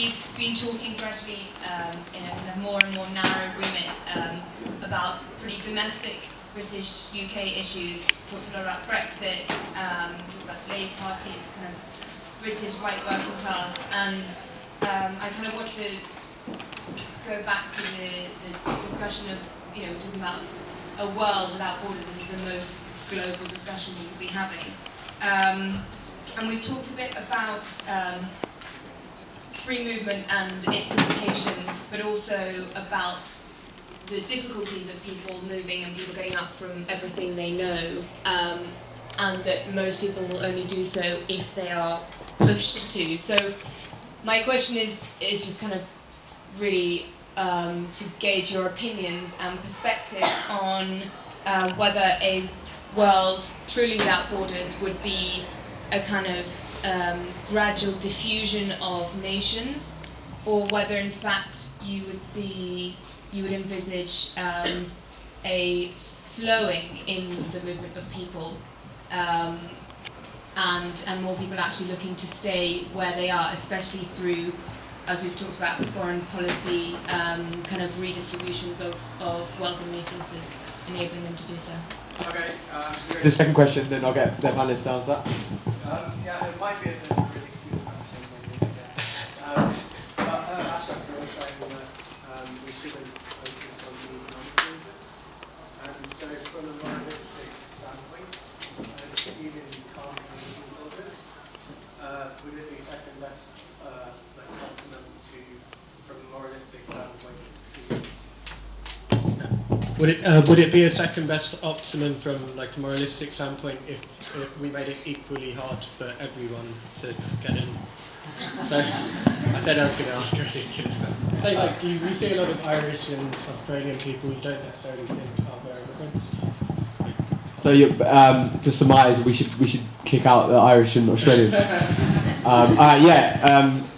we've been talking gradually in a more and more narrow remit about pretty domestic British UK issues. Talked a lot about Brexit, talked about the Labour Party, kind of British white working class, and I kind of want to go back to the discussion of, talking about a world without borders. This is the most global discussion we could be having. And we've talked a bit about free movement and its implications, but also about the difficulties of people moving and people getting up from everything they know, and that most people will only do so if they are pushed to. So my question is just kind of really to gauge your opinions and perspective on whether a world truly without borders would be a kind of gradual diffusion of nations, or whether in fact you would envisage a slowing in the movement of people, and more people actually looking to stay where they are, especially through, as we've talked about, foreign policy kind of redistributions of wealth and resources, enabling them to do so. Okay. The second question, then I'll get the panelists to answer that. Yeah, it might be a bit of a really confused question, but Ashraf was saying that we shouldn't focus on the economic reasons. And so from a moralistic standpoint, even if you can't use borders, would it be second best optimum to, from a moralistic standpoint, would it be a second best optimum from like a moralistic standpoint if we made it equally hard for everyone to get in? So I said I was going to ask a ridiculous question. So like we see a lot of Irish and Australian people you don't necessarily think are very immigrants. So to surmise, we should kick out the Irish and Australians.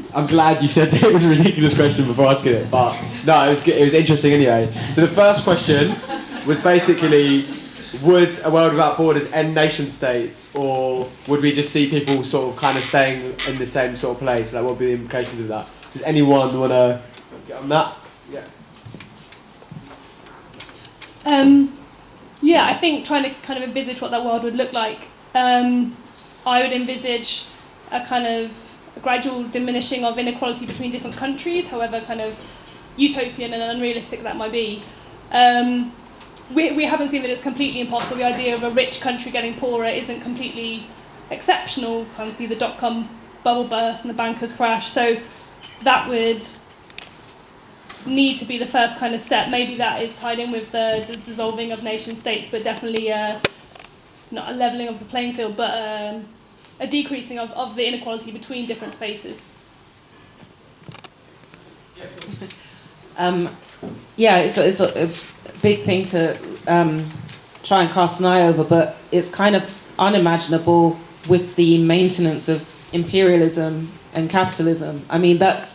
I'm glad you said that it was a ridiculous question before asking it, but no, it was interesting anyway. So the first question was basically, would a world without borders end nation states, or would we just see people sort of kind of staying in the same sort of place? Like, what would be the implications of that? Does anyone want to get on that? Yeah. Yeah, I think trying to kind of envisage what that world would look like, I would envisage a kind of a gradual diminishing of inequality between different countries, however kind of utopian and unrealistic that might be. We haven't seen that it's completely impossible. The idea of a rich country getting poorer isn't completely exceptional. You can see the dot-com bubble burst and the bankers crash. So that would need to be the first kind of step. Maybe that is tied in with the dissolving of nation states, but definitely not a levelling of the playing field, but a decreasing of the inequality between different spaces. It's a big thing to try and cast an eye over, but it's kind of unimaginable with the maintenance of imperialism and capitalism. I mean, but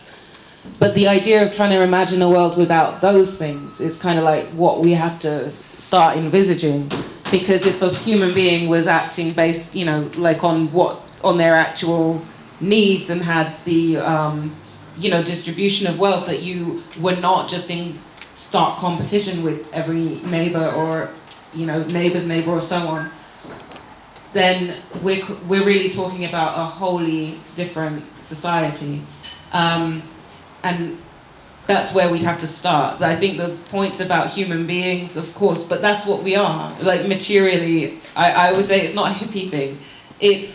the idea of trying to imagine a world without those things is kind of like what we have to start envisaging. Because if a human being was acting based, like on their actual needs and had the, distribution of wealth, that you were not just in stark competition with every neighbour or, neighbour's neighbour or so on, then we're really talking about a wholly different society. And that's where we'd have to start. I think the points about human beings, of course, but that's what we are. Like materially, I always say it's not a hippie thing. It's,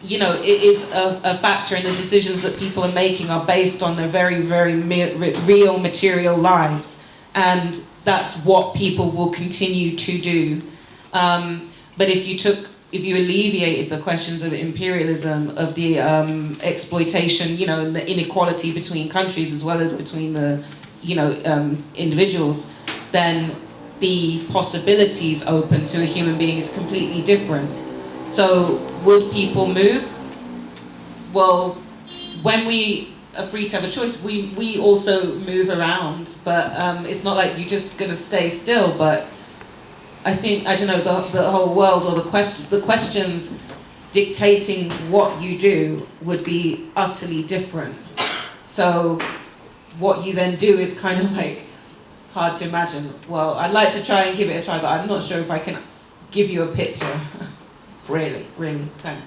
it is a factor in the decisions that people are making are based on their very, very real material lives. And that's what people will continue to do. But if you alleviated the questions of imperialism, of the exploitation, and the inequality between countries as well as between the, individuals, then the possibilities open to a human being is completely different. So would people move? Well, when we are free to have a choice, we also move around, but it's not like you're just going to stay still, but I think, the whole world, or the questions dictating what you do would be utterly different. So what you then do is kind of like hard to imagine. Well, I'd like to try and give it a try, but I'm not sure if I can give you a picture. Really, thanks.